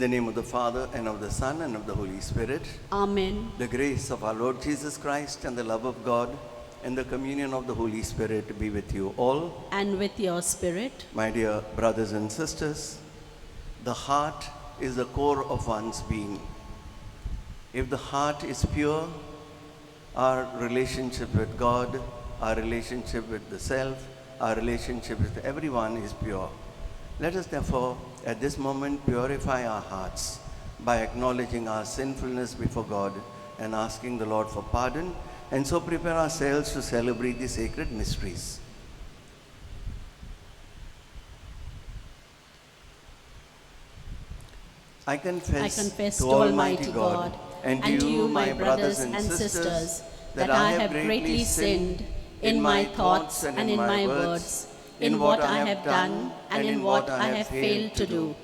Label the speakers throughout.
Speaker 1: the name of the Father, and of the Son, and of the Holy Spirit.
Speaker 2: Amen.
Speaker 1: The grace of our Lord Jesus Christ and the love of God and the communion of the Holy Spirit be with you all.
Speaker 2: And with your spirit.
Speaker 1: My dear brothers and sisters, the heart is the core of one's being. If the heart is pure, our relationship with God, our relationship with the self, our relationship with everyone is pure. Let us therefore at this moment purify our hearts by acknowledging our sinfulness before God and asking the Lord for pardon, and so prepare ourselves to celebrate the sacred mysteries. I confess to Almighty God and to you, my brothers and sisters, that I have greatly sinned in my thoughts and in my words, in what I have done and in what I have failed to do,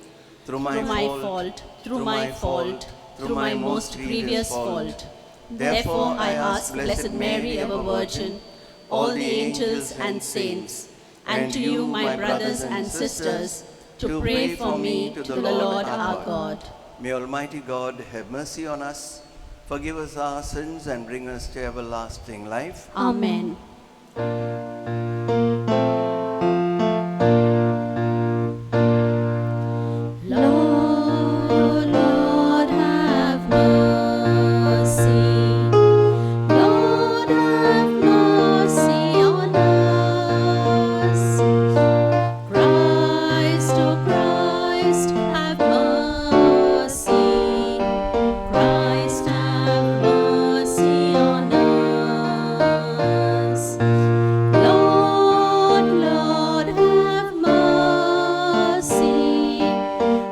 Speaker 1: through my fault, through my most grievous fault. Therefore I ask Blessed Mary, ever Virgin, all the angels and saints, and to you, my brothers and sisters, to pray for me to the Lord our God. May Almighty God have mercy on us, forgive us our sins, and bring us to everlasting life.
Speaker 2: Amen. Lord, Lord, have mercy. Lord, have mercy on us. Christ, oh Christ, have mercy. Christ, have mercy on us. Lord, Lord, have mercy.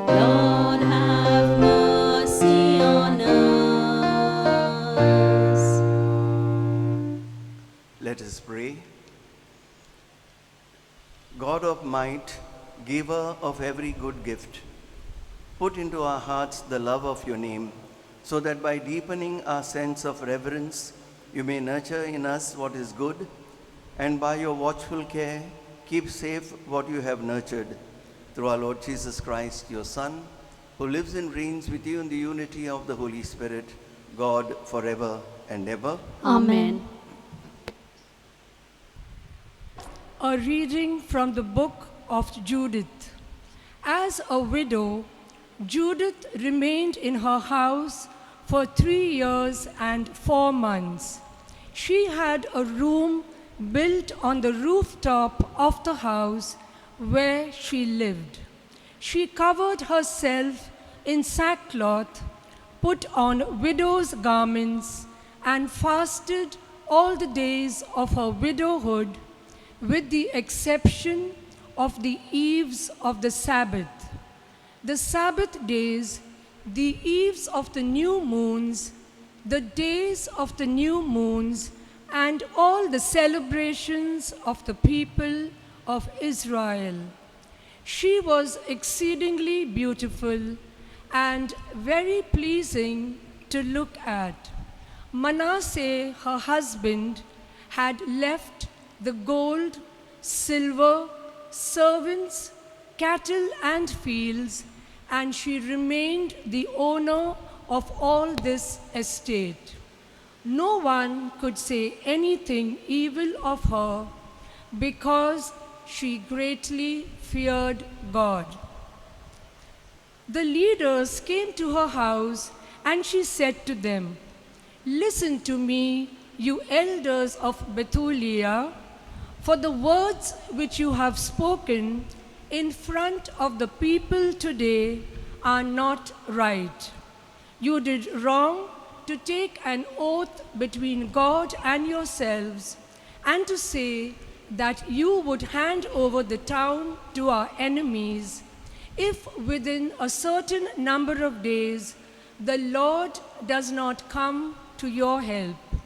Speaker 2: Lord, have mercy on us.
Speaker 1: Let us pray. God of might, giver of every good gift, put into our hearts the love of your name, so that by deepening our sense of reverence, you may nurture in us what is good, and by your watchful care, keep safe what you have nurtured. Through our Lord Jesus Christ, your Son, who lives and reigns with you in the unity of the Holy Spirit, God forever and ever.
Speaker 2: Amen.
Speaker 3: A reading from the book of Judith. As a widow, Judith remained in her house for 3 years and 4 months. She had a room built on the rooftop of the house where she lived. She covered herself in sackcloth, put on widow's garments, and fasted all the days of her widowhood, with the exception of the eves of the Sabbath. The Sabbath days, the eves of the new moons, the days of the new moons, and all the celebrations of the people of Israel. She was exceedingly beautiful and very pleasing to look at. Manasseh, her husband, had left the gold, silver, servants, cattle, and fields, and she remained the owner of all this estate. No one could say anything evil of her, because she greatly feared God. The leaders came to her house, and she said to them, "Listen to me, you elders of Bethulia, for the words which you have spoken in front of the people today are not right. You did wrong to take an oath between God and yourselves, and to say that you would hand over the town to our enemies if within a certain number of days the Lord does not come to your help.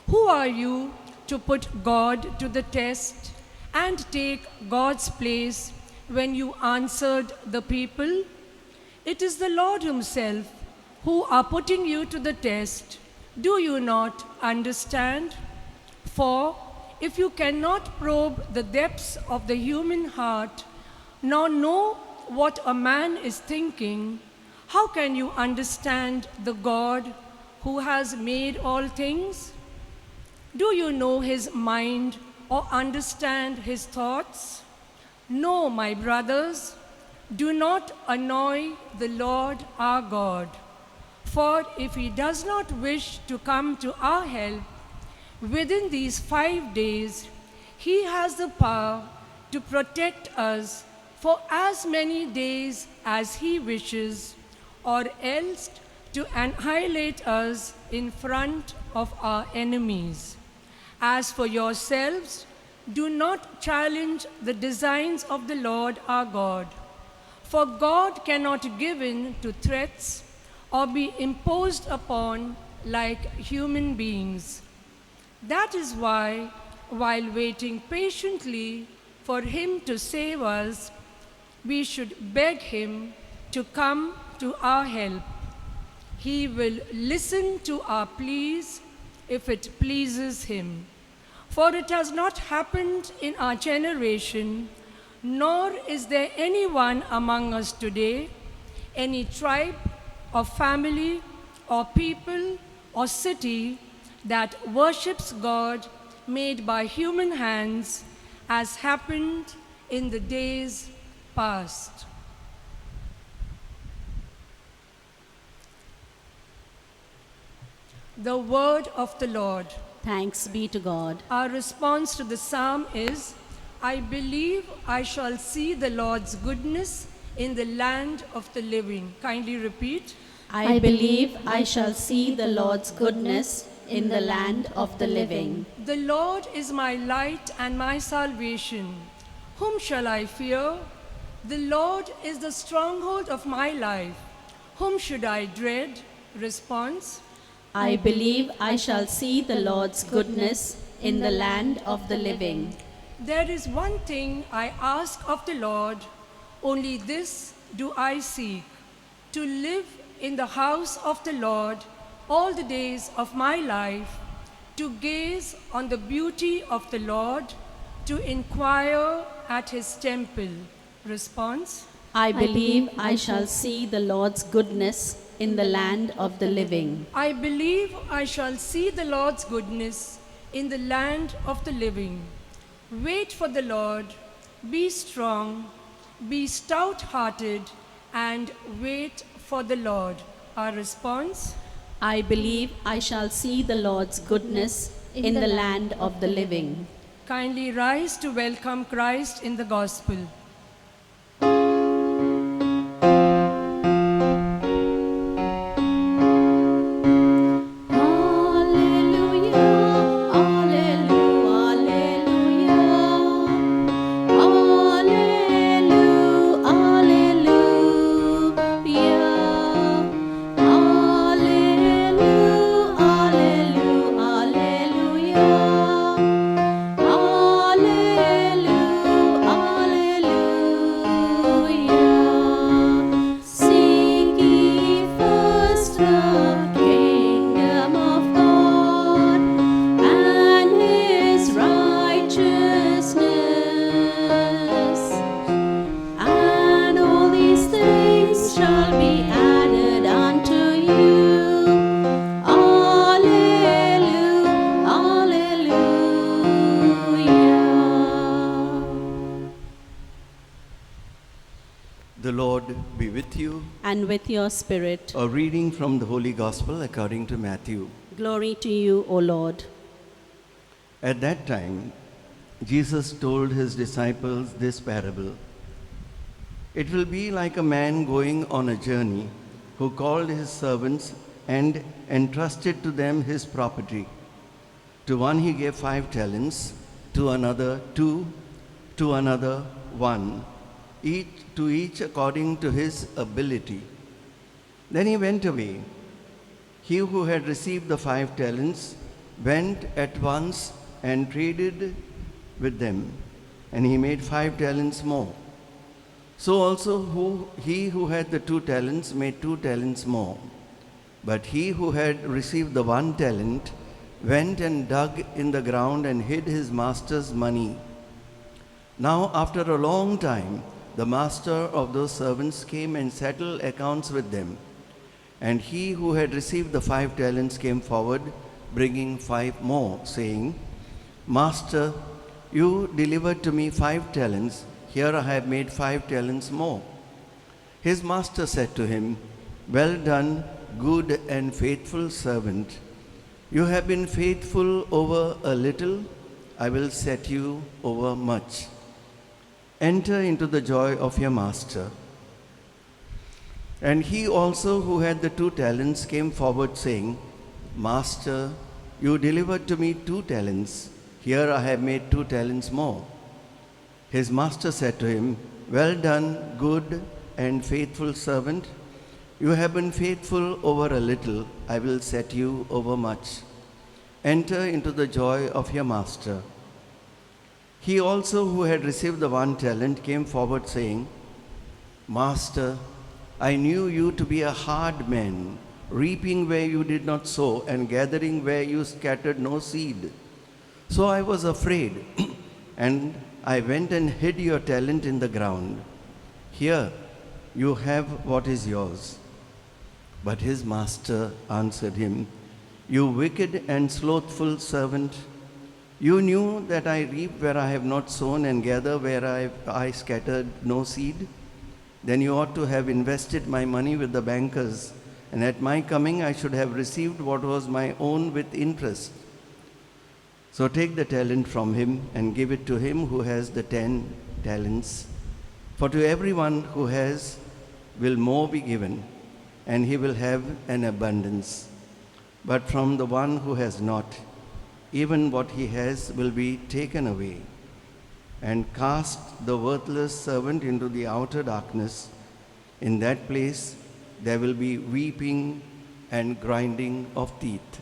Speaker 3: Who are you to put God to the test and take God's place when you answered the people? It is the Lord himself who are putting you to the test. Do you not understand? For if you cannot probe the depths of the human heart, nor know what a man is thinking, How can you understand the God who has made all things? Do you know his mind or understand his thoughts? No, my brothers, do not annoy the Lord our God. For if he does not wish to come to our help within these 5 days, he has the power to protect us for as many days as he wishes, or else to annihilate us in front of our enemies. As for yourselves, do not challenge the designs of the Lord our God. For God cannot give in to threats or be imposed upon like human beings. That is why, while waiting patiently for him to save us, we should beg him to come to our help. He will listen to our pleas if it pleases him. For it has not happened in our generation, nor is there anyone among us today, any tribe or family or people or city that worships God made by human hands, as happened in the days past. The word of the Lord.
Speaker 1: Thanks be to God.
Speaker 3: Our response to the psalm is, I believe I shall see the Lord's goodness in the land of the living. Kindly repeat.
Speaker 1: I believe I shall see the Lord's goodness in the land of the living.
Speaker 3: The Lord is my light and my salvation. Whom shall I fear? The Lord is the stronghold of my life. Whom should I dread? Response.
Speaker 1: I believe I shall see the Lord's goodness in the land of the living.
Speaker 3: There is one thing I ask of the Lord, only this do I seek, to live in the house of the Lord all the days of my life, to gaze on the beauty of the Lord, to inquire at his temple. Response.
Speaker 1: I believe I shall see the Lord's goodness in the land of the living.
Speaker 3: I believe I shall see the Lord's goodness in the land of the living. Wait for the Lord, be strong, be stout-hearted, and wait for the Lord. Our response.
Speaker 1: I believe I shall see the Lord's goodness in the land of the living.
Speaker 3: Kindly rise to welcome Christ in the gospel.
Speaker 4: The Lord be with you.
Speaker 1: And with your spirit.
Speaker 4: A reading from the Holy Gospel according to Matthew.
Speaker 1: Glory to you, O Lord.
Speaker 4: At that time, Jesus told his disciples this parable. It will be like a man going on a journey who called his servants and entrusted to them his property. To one he gave 5 talents, to another 2, to another 1, to each according to his ability. Then he went away. He who had received the 5 talents went at once and traded with them, and he made 5 talents more. So also he who had the 2 talents made 2 talents more. But he who had received the 1 talent went and dug in the ground and hid his master's money. Now after a long time, the master of those servants came and settled accounts with them. And he who had received the 5 talents came forward, bringing 5 more, saying, Master, you delivered to me 5 talents. Here I have made 5 talents more. His master said to him, Well done, good and faithful servant. You have been faithful over a little, I will set you over much. Enter into the joy of your master. And he also who had the 2 talents came forward, saying, Master, you delivered to me 2 talents. Here I have made 2 talents more. His master said to him, Well done, good and faithful servant. You have been faithful over a little, I will set you over much. Enter into the joy of your master. He also who had received the 1 talent came forward, saying, Master, I knew you to be a hard man, reaping where you did not sow and gathering where you scattered no seed. So I was afraid, and I went and hid your talent in the ground. Here you have what is yours. But his master answered him, You wicked and slothful servant, you knew that I reap where I have not sown and gather where I scattered no seed. Then you ought to have invested my money with the bankers, and at my coming I should have received what was my own with interest. So take the talent from him and give it to him who has the 10 talents. For to everyone who has will more be given, and he will have an abundance. But from the one who has not, even what he has will be taken away. And cast the worthless servant into the outer darkness. In that place there will be weeping and grinding of teeth.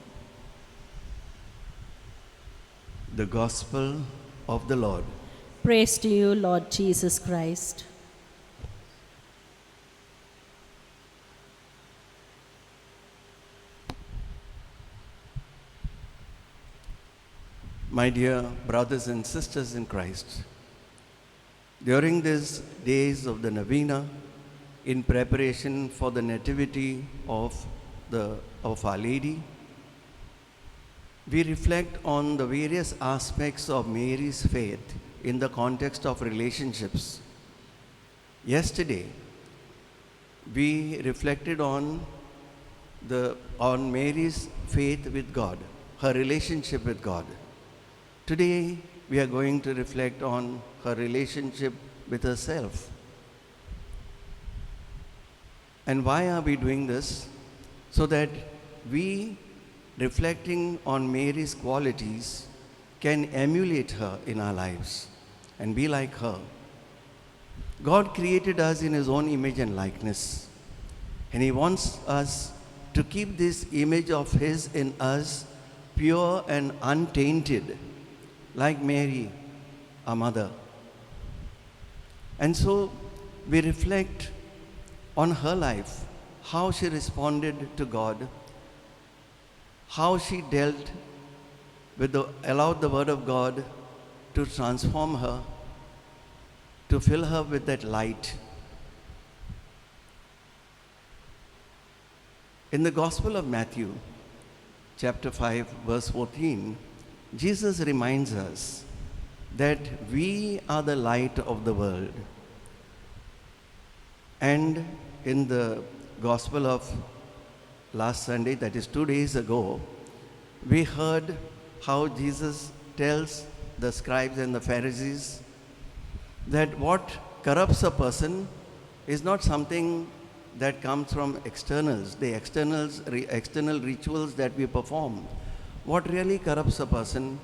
Speaker 4: The Gospel of the Lord.
Speaker 1: Praise to you, Lord Jesus Christ.
Speaker 4: My dear brothers and sisters in Christ, during these days of the Novena, in preparation for the Nativity of Our Lady, we reflect on the various aspects of Mary's faith in the context of relationships. Yesterday, we reflected on Mary's faith with God, her relationship with God. Today, we are going to reflect on her relationship with herself. And why are we doing this? So that we, reflecting on Mary's qualities, can emulate her in our lives and be like her. God created us in His own image and likeness, and He wants us to keep this image of His in us pure and untainted, like Mary, our mother. And so we reflect on her life, how she responded to God, how she dealt with allowed the Word of God to transform her, to fill her with that light. In the Gospel of Matthew, chapter 5, verse 14, Jesus reminds us that we are the light of the world. And in the Gospel of last Sunday, that is 2 days ago, we heard how Jesus tells the scribes and the Pharisees that what corrupts a person is not something that comes from externals, the external rituals that we perform. What really corrupts a person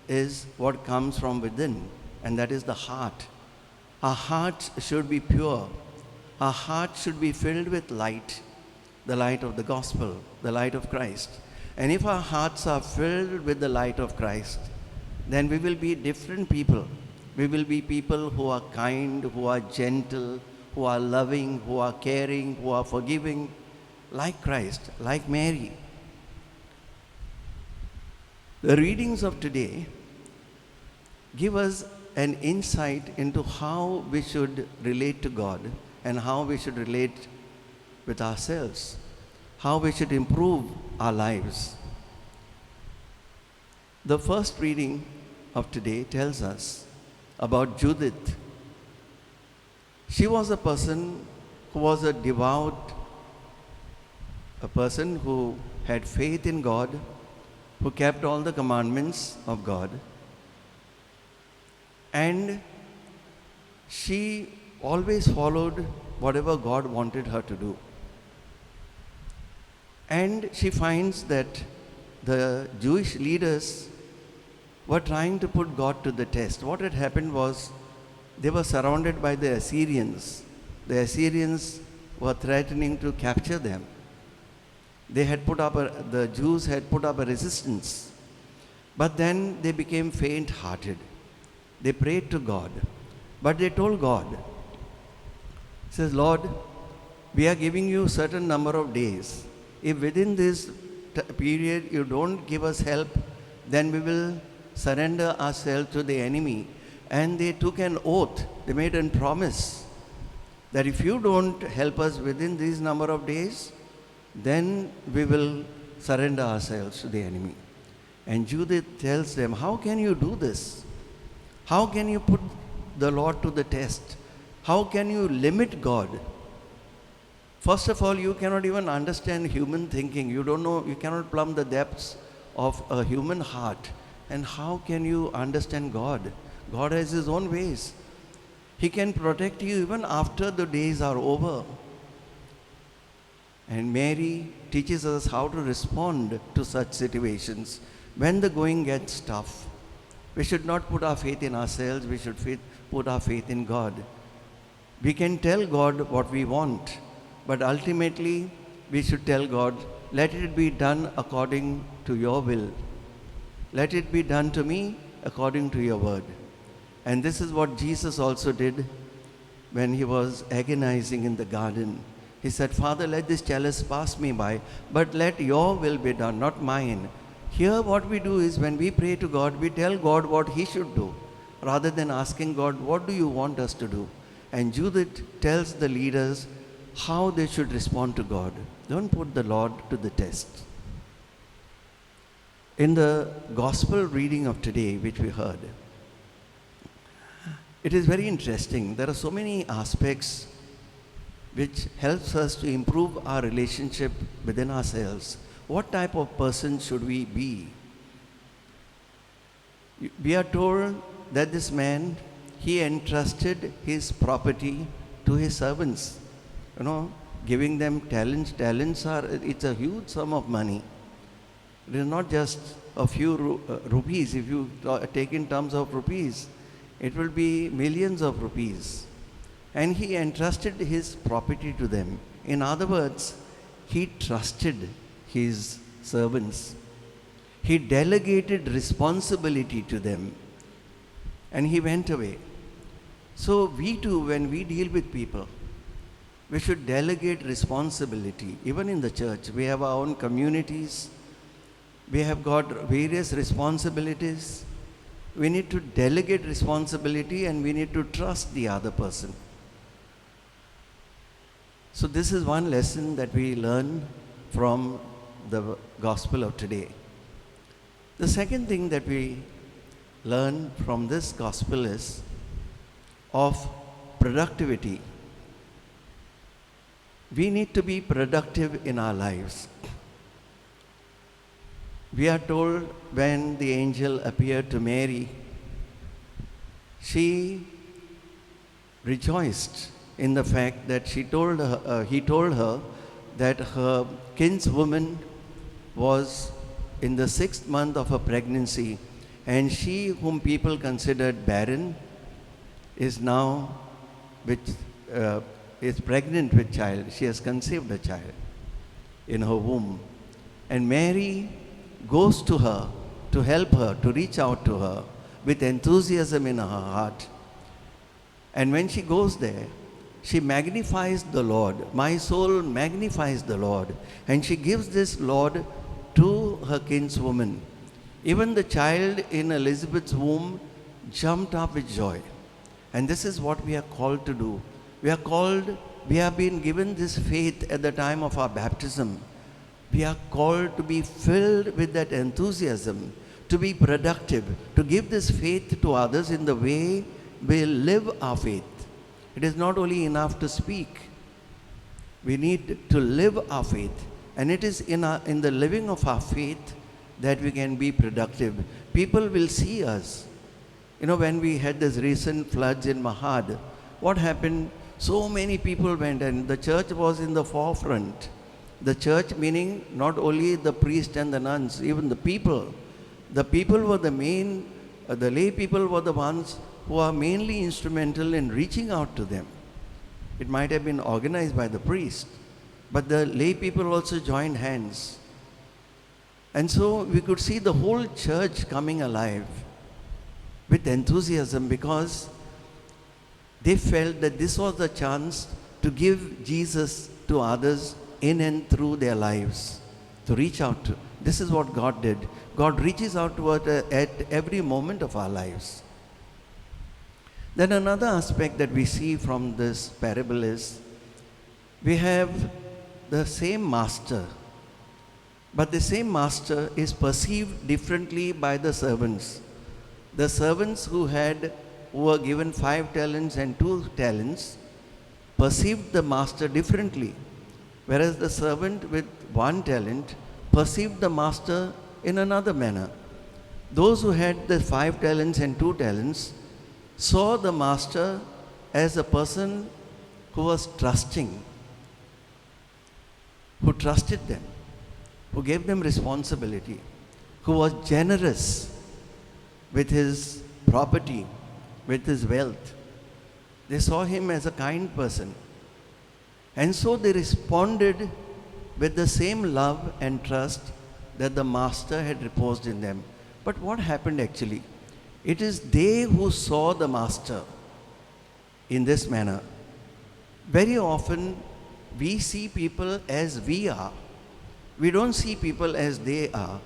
Speaker 4: is what comes from within, and that is the heart. Our hearts should be pure. Our hearts should be filled with light, the light of the gospel, the light of Christ. And if our hearts are filled with the light of Christ, then we will be different people. We will be people who are kind, who are gentle, who are loving, who are caring, who are forgiving, like Christ, like Mary. The readings of today give us an insight into how we should relate to God and how we should relate with ourselves, how we should improve our lives. The first reading of today tells us about Judith. She was a person who was a devout, a person who had faith in God, who kept all the commandments of God. And she always followed whatever God wanted her to do. And she finds that the Jewish leaders were trying to put God to the test. What had happened was they were surrounded by the Assyrians. The Assyrians were threatening to capture them. The Jews had put up a resistance. But then they became faint-hearted. They prayed to God. But they told God, says, Lord, we are giving you a certain number of days. If within this period you don't give us help, then we will surrender ourselves to the enemy. And they took an oath, they made a promise that if you don't help us within these number of days, then we will surrender ourselves to the enemy. And Judith tells them, how can you do this? How can you put the Lord to the test? How can you limit God? First of all, you cannot even understand human thinking. You don't know, you cannot plumb the depths of a human heart. And how can you understand God? God has His own ways. He can protect you even after the days are over. And Mary teaches us how to respond to such situations. When the going gets tough, we should not put our faith in ourselves, we should put our faith in God. We can tell God what we want, but ultimately we should tell God, let it be done according to your will. Let it be done to me according to your word. And this is what Jesus also did when He was agonizing in the garden. He said, Father, let this chalice pass me by, but let your will be done, not mine. Here what we do is when we pray to God, we tell God what He should do, rather than asking God, what do you want us to do? And Judith tells the leaders how they should respond to God. Don't put the Lord to the test. In the gospel reading of today, which we heard, it is very interesting. There are so many aspects which helps us to improve our relationship within ourselves. What type of person should we be? We are told that this man, he entrusted his property to his servants. Giving them talents. It's a huge sum of money. It is not just a few rupees. If you take in terms of rupees, it will be millions of rupees. And he entrusted his property to them. In other words, he trusted his servants. He delegated responsibility to them. And he went away. So we too, when we deal with people, we should delegate responsibility. Even in the church, we have our own communities. We have got various responsibilities. We need to delegate responsibility and we need to trust the other person. So this is one lesson that we learn from the gospel of today. The second thing that we learn from this gospel is of productivity. We need to be productive in our lives. We are told when the angel appeared to Mary, she rejoiced in the fact that he told her that her kinswoman was in the 6th month of her pregnancy, and she whom people considered barren is now is pregnant with child. She has conceived a child in her womb. And Mary goes to her to help her, to reach out to her with enthusiasm in her heart. And when she goes there, she magnifies the Lord. My soul magnifies the Lord. And she gives this Lord to her kinswoman. Even the child in Elizabeth's womb jumped up with joy. And this is what we are called to do. We have been given this faith at the time of our baptism. We are called to be filled with that enthusiasm, to be productive, to give this faith to others in the way we live our faith. It is not only enough to speak. We need to live our faith. And it is in the living of our faith that we can be productive. People will see us. When we had this recent floods in Mahad, what happened? So many people went, and the church was in the forefront. The church meaning not only the priest and the nuns, even the people. The people were the lay people were the ones who are mainly instrumental in reaching out to them. It might have been organized by the priest, but the lay people also joined hands. And so we could see the whole church coming alive with enthusiasm, because they felt that this was the chance to give Jesus to others in and through their lives, to reach out to. This is what God did. God reaches out to us at every moment of our lives. Then another aspect that we see from this parable is we have the same master, but the same master is perceived differently by the servants. The servants who were given 5 talents and 2 talents perceived the master differently, whereas the servant with 1 talent perceived the master in another manner. Those who had the 5 talents and 2 talents saw the master as a person who was trusting, who trusted them, who gave them responsibility, who was generous with his property, with his wealth. They saw him as a kind person. And so they responded with the same love and trust that the master had reposed in them. But what happened actually? It is they who saw the master in this manner. Very often we see people as we are. We don't see people as they are.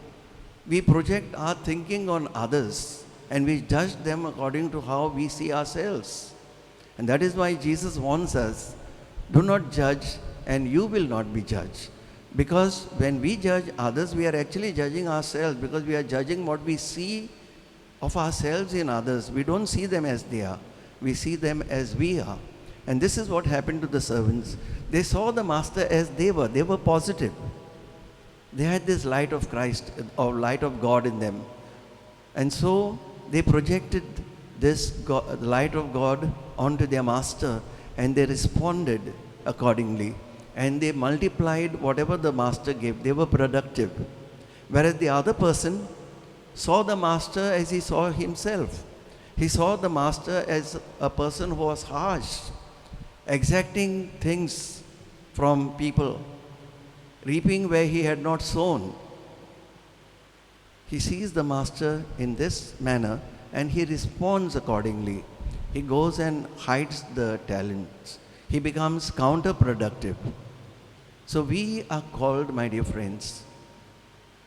Speaker 4: We project our thinking on others and we judge them according to how we see ourselves. And that is why Jesus warns us, do not judge and you will not be judged. Because when we judge others, we are actually judging ourselves, because we are judging what we see of ourselves in others. We don't see them as they are. We see them as we are. And this is what happened to the servants. They saw the master as they were. They were positive. They had this light of Christ, or light of God in them. And so they projected this light of God onto their master, and they responded accordingly. And they multiplied whatever the master gave. They were productive. Whereas the other person saw the master as he saw himself. He saw the master as a person who was harsh, exacting things from people, reaping where he had not sown. He sees the master in this manner and he responds accordingly. He goes and hides the talents. He becomes counterproductive. So we are called, my dear friends,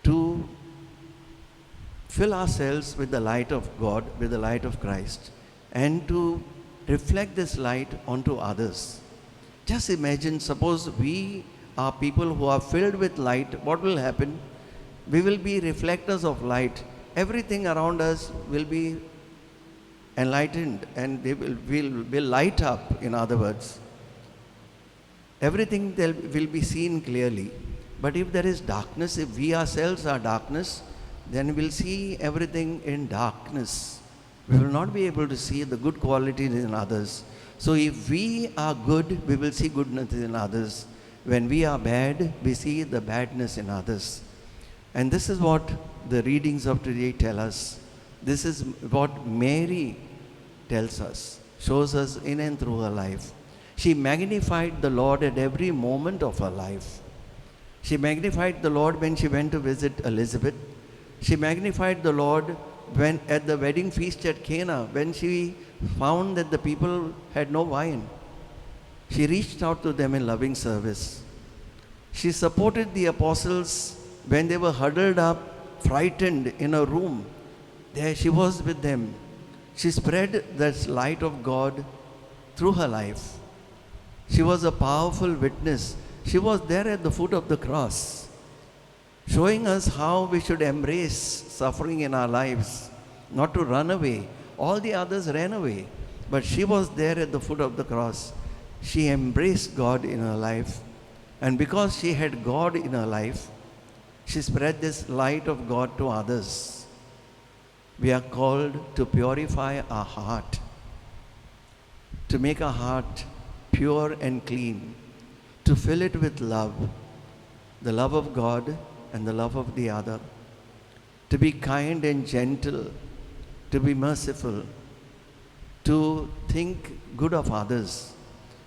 Speaker 4: to fill ourselves with the light of God, with the light of Christ, and to reflect this light onto others. Just imagine, suppose we are people who are filled with light, what will happen? We will be reflectors of light. Everything around us will be enlightened and they will light up, in other words. Everything will be seen clearly. But if there is darkness, if we ourselves are darkness, then we'll see everything in darkness. We will not be able to see the good qualities in others. So if we are good, we will see goodness in others. When we are bad, we see the badness in others. And this is what the readings of today tell us. This is what Mary tells us, shows us in and through her life. She magnified the Lord at every moment of her life. She magnified the Lord when she went to visit Elizabeth. She magnified the Lord when at the wedding feast at Cana, when she found that the people had no wine. She reached out to them in loving service. She supported the apostles when they were huddled up, frightened in a room. There she was with them. She spread that light of God through her life. She was a powerful witness. She was there at the foot of the cross, showing us how we should embrace suffering in our lives, not to run away. All the others ran away, but she was there at the foot of the cross. She embraced God in her life, and because she had God in her life, she spread this light of God to others. We are called to purify our heart, to make our heart pure and clean, to fill it with love, the love of God and the love of the other, to be kind and gentle, to be merciful, to think good of others.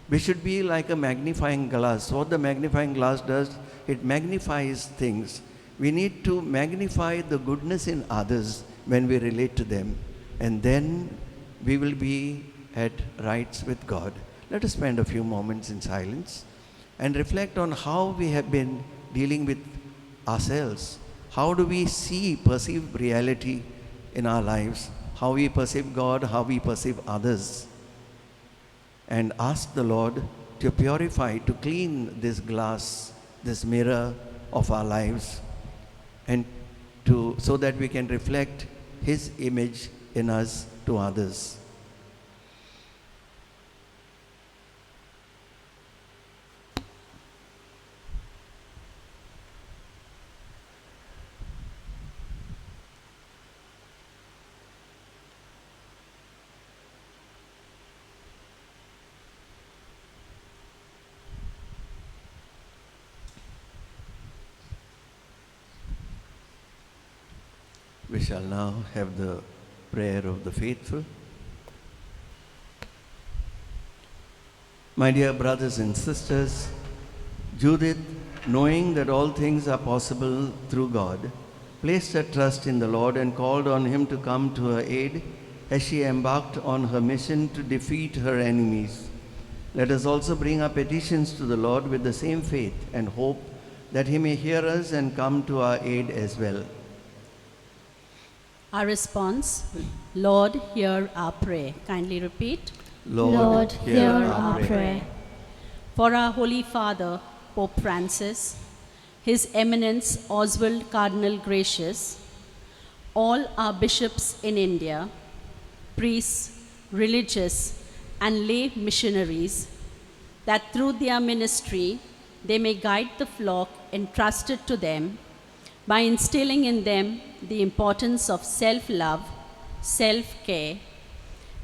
Speaker 4: We should be like a magnifying glass. What the magnifying glass does, it magnifies things. We need to magnify the goodness in others when we relate to them, and then we will be at rights with God. Let us spend a few moments in silence and reflect on how we have been dealing with ourselves. How do we perceive reality in our lives? How we perceive God, how we perceive others. And ask the Lord to purify, to clean this glass, this mirror of our lives, and so that we can reflect His image in us to others. We shall now have the prayer of the faithful. My dear brothers and sisters, Judith, knowing that all things are possible through God, placed her trust in the Lord and called on Him to come to her aid as she embarked on her mission to defeat her enemies. Let us also bring our petitions to the Lord with the same faith and hope that He may hear us and come to our aid as well.
Speaker 1: Our response, Lord, hear our prayer. Kindly repeat.
Speaker 2: Lord, hear our prayer.
Speaker 1: For our Holy Father, Pope Francis, His Eminence Oswald Cardinal Gracious, all our bishops in India, priests, religious, and lay missionaries, that through their ministry they may guide the flock entrusted to them by instilling in them the importance of self-love, self-care,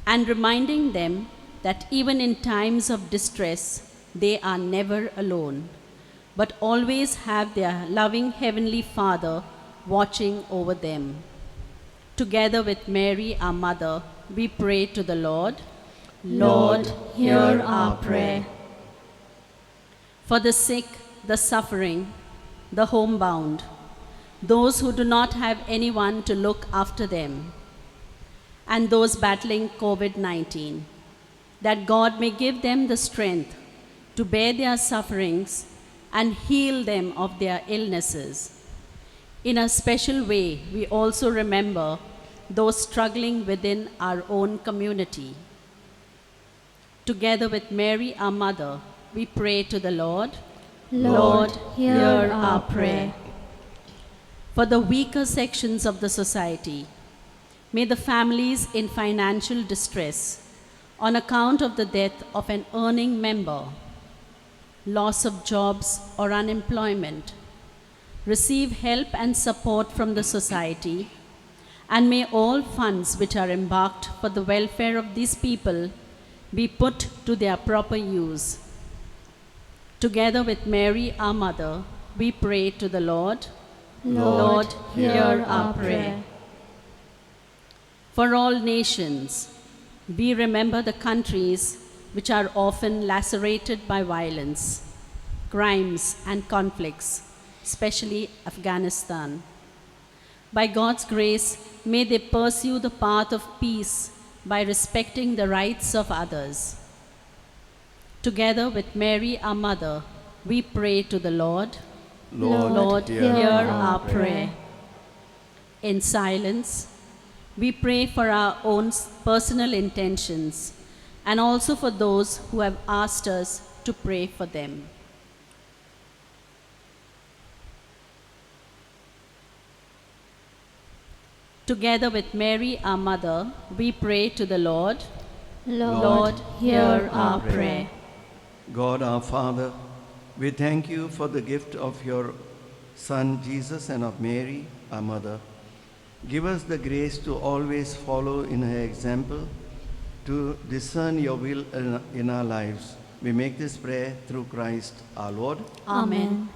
Speaker 1: and reminding them that even in times of distress, they are never alone, but always have their loving Heavenly Father watching over them. Together with Mary, our Mother, we pray to the Lord.
Speaker 2: Lord, hear our prayer.
Speaker 1: For the sick, the suffering, the homebound, those who do not have anyone to look after them, and those battling COVID-19, that God may give them the strength to bear their sufferings and heal them of their illnesses. In a special way, we also remember those struggling within our own community. Together with Mary, our Mother, we pray to the Lord.
Speaker 2: Lord, hear our prayer.
Speaker 1: For the weaker sections of the society, may the families in financial distress on account of the death of an earning member, loss of jobs or unemployment, receive help and support from the society, and may all funds which are embarked for the welfare of these people be put to their proper use. Together with Mary, our Mother, we pray to the Lord.
Speaker 2: Lord, hear our prayer.
Speaker 1: For all nations, we remember the countries which are often lacerated by violence, crimes, and conflicts, especially Afghanistan. By God's grace, may they pursue the path of peace by respecting the rights of others. Together with Mary, our Mother, we pray to the Lord.
Speaker 2: Lord,
Speaker 1: hear our prayer. In silence, We pray for our own personal intentions and also for those who have asked us to pray for them. Together with Mary, our mother, we pray to the Lord.
Speaker 2: Lord, hear our prayer.
Speaker 4: God our Father, we thank you for the gift of your Son Jesus and of Mary, our mother. Give us the grace to always follow in her example, to discern your will in our lives. We make this prayer through Christ our Lord.
Speaker 1: Amen.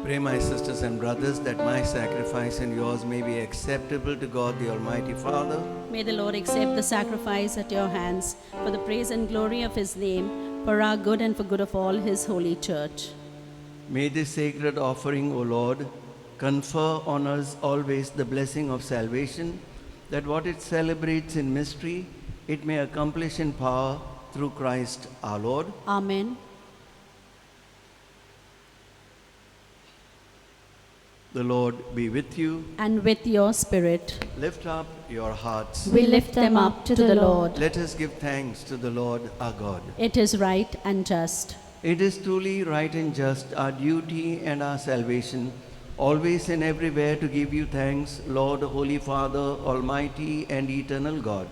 Speaker 4: Pray, my sisters and brothers, that my sacrifice and yours may be acceptable to God the Almighty Father.
Speaker 1: May the Lord accept the sacrifice at your hands for the praise and glory of his name, for our good and for good of all his holy church.
Speaker 4: May this sacred offering, O Lord, confer on us always the blessing of salvation, that what it celebrates in mystery, it may accomplish in power through Christ our Lord.
Speaker 1: Amen.
Speaker 4: The Lord be with you.
Speaker 1: And with your spirit,
Speaker 4: Lift up your hearts.
Speaker 1: we lift them up to the Lord.
Speaker 4: Let us give thanks to the Lord our God.
Speaker 1: It is right and just.
Speaker 4: It is truly right and just, our duty and our salvation, always and everywhere to give you thanks, Lord, Holy Father, Almighty and eternal God.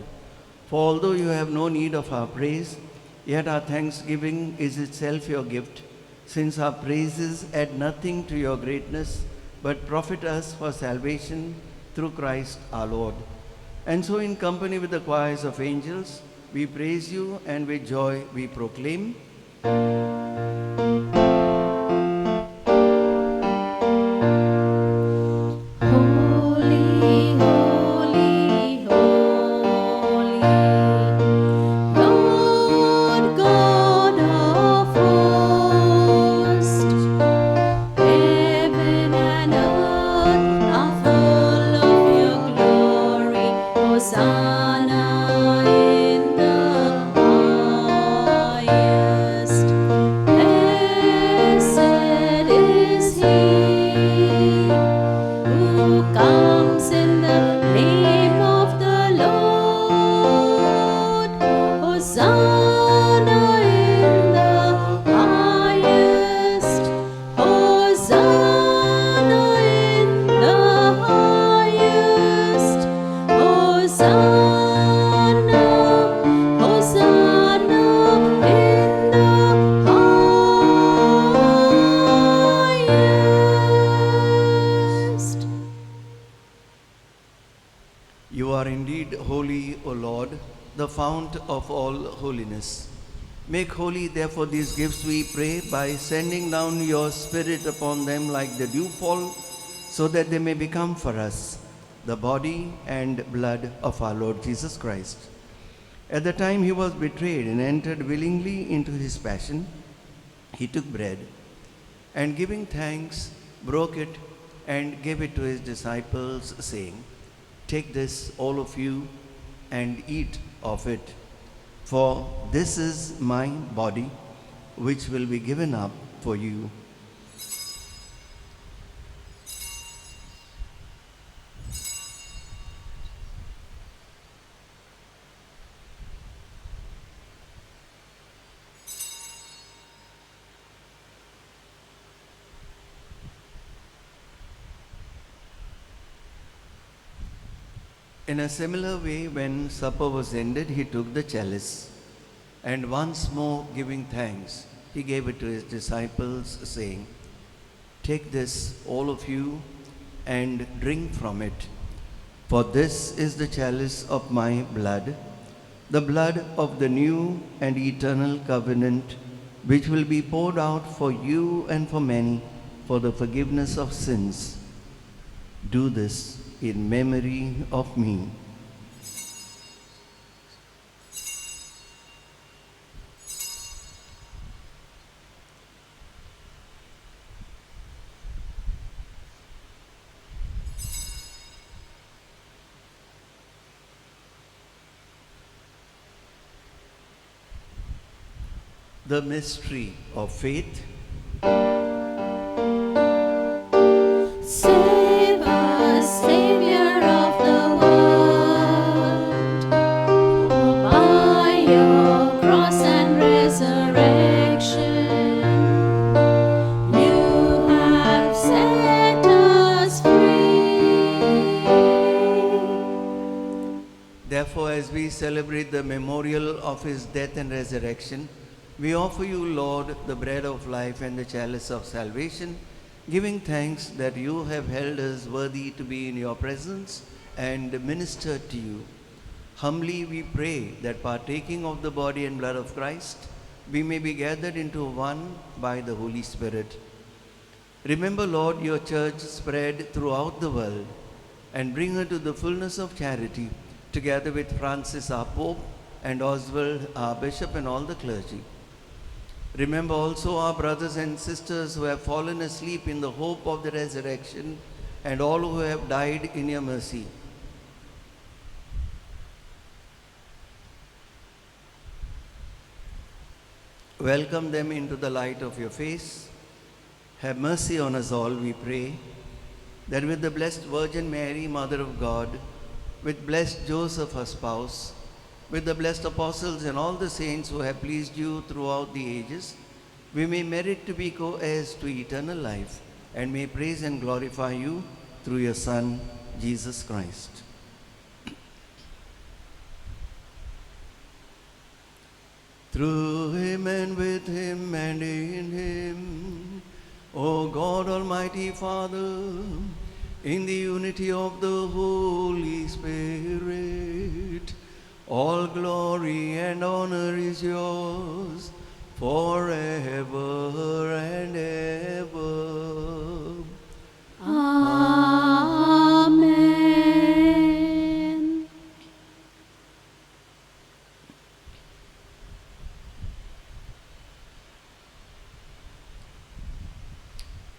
Speaker 4: For although you have no need of our praise, yet our thanksgiving is itself your gift, since our praises add nothing to your greatness, but profit us for salvation through Christ our Lord. And so in company with the choirs of angels, we praise you, and with joy we proclaim,
Speaker 2: Holy, holy, holy, Lord God of hosts. Heaven and earth are full of your glory. Hosanna in the highest. Blessed is he who comes in the name of the Lord. Hosanna in the highest. Hosanna in the highest. Hosanna, Hosanna in the highest.
Speaker 4: You are indeed holy, O Lord, the fount of all holiness. Make holy, therefore, these gifts, we pray, by sending down your Spirit upon them like the dewfall, so that they may become for us the body and blood of our Lord Jesus Christ. At the time he was betrayed and entered willingly into his passion, he took bread and giving thanks, broke it and gave it to his disciples, saying, "Take this, all of you, and eat of it, for this is my body, which will be given up for you." In a similar way, when supper was ended, he took the chalice, and once more giving thanks, he gave it to his disciples, saying, "Take this, all of you, and drink from it, for this is the chalice of my blood, the blood of the new and eternal covenant, which will be poured out for you and for many for the forgiveness of sins. Do this in memory of me." The mystery of faith.
Speaker 2: Save us, Savior of the world, by your cross and resurrection, you have set us free.
Speaker 4: Therefore, as we celebrate the memorial of his death and resurrection, we offer you, Lord, the bread of life and the chalice of salvation, giving thanks that you have held us worthy to be in your presence and ministered to you. Humbly we pray that partaking of the body and blood of Christ, we may be gathered into one by the Holy Spirit. Remember, Lord, your church spread throughout the world, and bring her to the fullness of charity, together with Francis our Pope and Oswald our Bishop and all the clergy. Remember also our brothers and sisters who have fallen asleep in the hope of the resurrection, and all who have died in your mercy. Welcome them into the light of your face. Have mercy on us all, we pray, that with the Blessed Virgin Mary, Mother of God, with blessed Joseph, her spouse, with the blessed apostles and all the saints who have pleased you throughout the ages, we may merit to be co-heirs to eternal life, and may praise and glorify you through your Son, Jesus Christ. Through him and with him and in him, O God, Almighty Father, in the unity of the Holy Spirit, all glory and honor is yours forever and ever.
Speaker 2: Amen.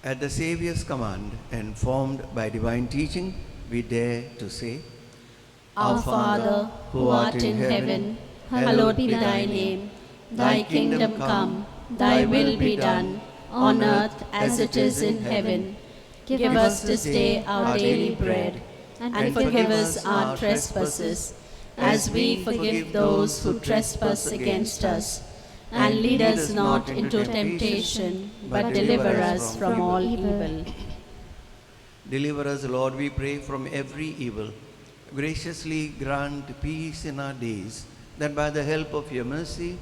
Speaker 4: At the Saviour's command and formed by divine teaching, we dare to say,
Speaker 1: Our Father, who art in heaven, hallowed be thy name. Thy kingdom come, thy will be done, on earth as it is in heaven. Give us this day our daily bread, and forgive us our trespasses, as we forgive those who trespass against us. And lead us not into temptation, but deliver us from all evil.
Speaker 4: Deliver us, Lord, we pray, from every evil. Graciously grant peace in our days, that by the help of your mercy,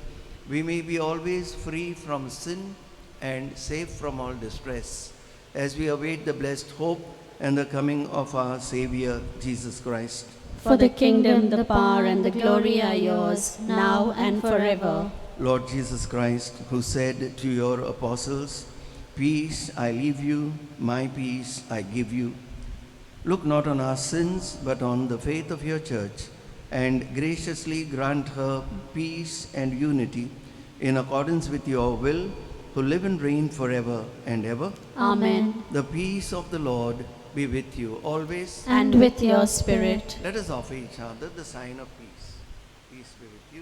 Speaker 4: we may be always free from sin and safe from all distress, as we await the blessed hope and the coming of our Savior, Jesus Christ.
Speaker 1: For the kingdom, the power, and the glory are yours, now and forever.
Speaker 4: Lord Jesus Christ, who said to your apostles, "Peace I leave you, my peace I give you," Look not on our sins, but on the faith of your church, and graciously grant her peace and unity in accordance with your will, who live and reign forever and ever.
Speaker 1: Amen.
Speaker 4: The peace of the Lord be with you always.
Speaker 1: And with your spirit.
Speaker 4: Let us offer each other the sign of peace. Peace be with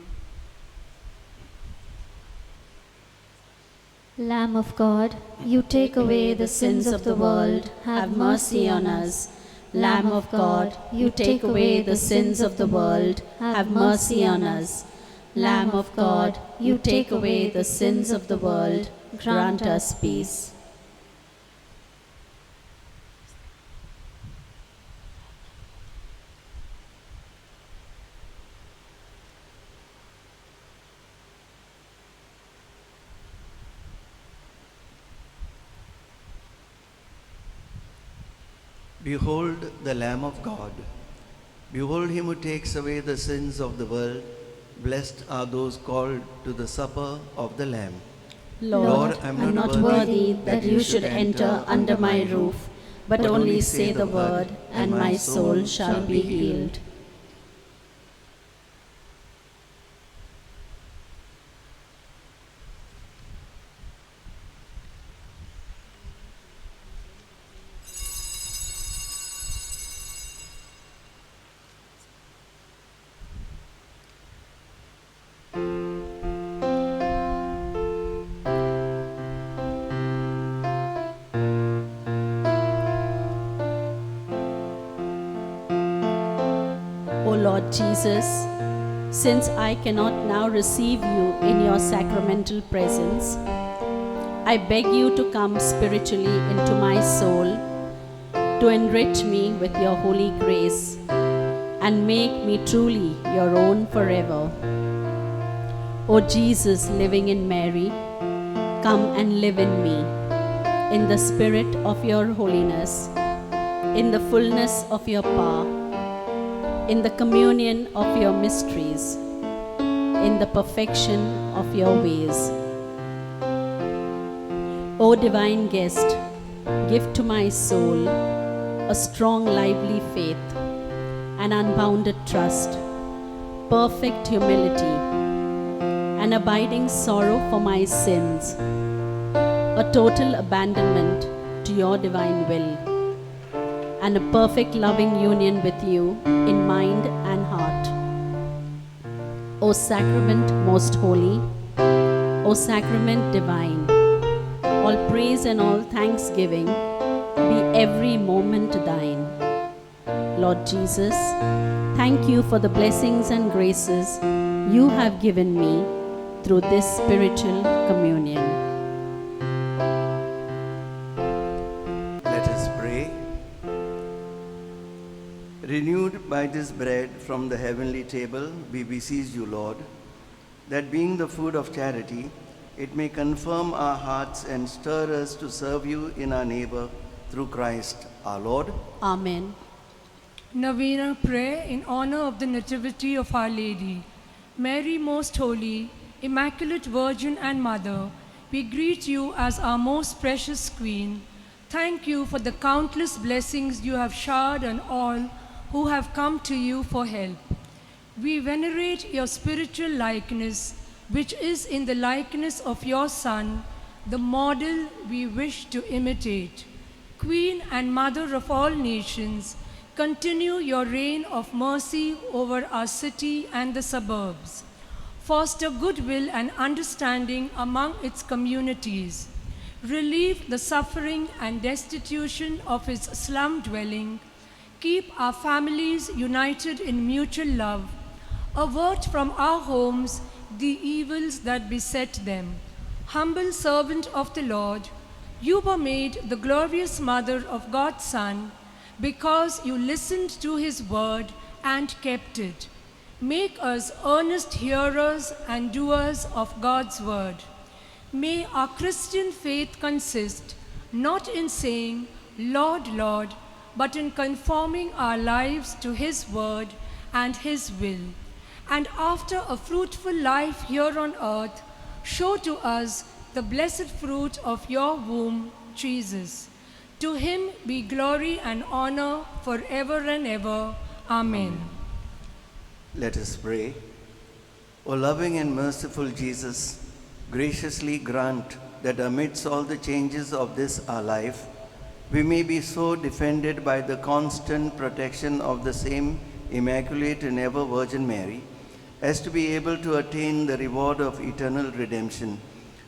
Speaker 4: you.
Speaker 2: Lamb of God, you take away the sins of the world,
Speaker 1: have mercy on us. Lamb of God, you take away the sins of the world, have mercy on us. Lamb of God, you take away the sins of the world, grant us peace.
Speaker 4: Behold the Lamb of God. Behold him who takes away the sins of the world. Blessed are those called to the supper of the Lamb.
Speaker 1: Lord, I am not worthy that you should enter under my roof, but only say the word, and my soul shall be healed. O Lord Jesus, since I cannot now receive you in your sacramental presence, I beg you to come spiritually into my soul, to enrich me with your holy grace, and make me truly your own forever. O Jesus, living in Mary, come and live in me, in the spirit of your holiness, in the fullness of your power, in the communion of your mysteries, in the perfection of your ways. O divine guest, give to my soul a strong, lively faith, an unbounded trust, perfect humility, an abiding sorrow for my sins, a total abandonment to your divine will, and a perfect loving union with you in mind and heart. O sacrament most holy, O sacrament divine, all praise and all thanksgiving be every moment thine. Lord Jesus, thank you for the blessings and graces you have given me through this spiritual communion.
Speaker 4: Let us pray. Renewed by this bread from the heavenly table, we beseech you, Lord, that being the food of charity, it may confirm our hearts and stir us to serve you in our neighbor through Christ our Lord.
Speaker 1: Amen.
Speaker 3: Novena prayer in honor of the Nativity of Our Lady. Mary, most holy, Immaculate Virgin and Mother, we greet you as our most precious Queen. Thank you for the countless blessings you have showered on all who have come to you for help. We venerate your spiritual likeness, which is in the likeness of your Son, the model we wish to imitate. Queen and Mother of all nations, continue your reign of mercy over our city and the suburbs. Foster goodwill and understanding among its communities. Relieve the suffering and destitution of its slum dwelling. Keep our families united in mutual love. Avert from our homes the evils that beset them. Humble servant of the Lord, you were made the glorious mother of God's Son because you listened to his word and kept it. Make us earnest hearers and doers of God's word. May our Christian faith consist not in saying, Lord, Lord, but in conforming our lives to his word and his will. And after a fruitful life here on earth, show to us the blessed fruit of your womb, Jesus. To him be glory and honor forever and ever. Amen.
Speaker 4: Let us pray. O loving and merciful Jesus, graciously grant that amidst all the changes of this our life, we may be so defended by the constant protection of the same Immaculate and ever Virgin Mary, as to be able to attain the reward of eternal redemption.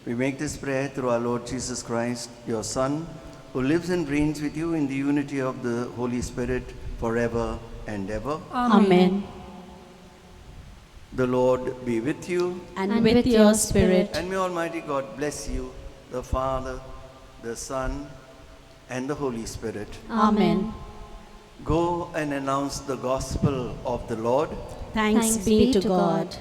Speaker 4: We make this prayer through our Lord Jesus Christ, your Son, who lives and reigns with you in the unity of the Holy Spirit forever and ever.
Speaker 1: Amen.
Speaker 4: The Lord be with you.
Speaker 1: And with your spirit.
Speaker 4: And may Almighty God bless you, the Father, the Son, and the Holy Spirit.
Speaker 1: Amen.
Speaker 4: Go and announce the gospel of the Lord.
Speaker 1: Thanks be to God.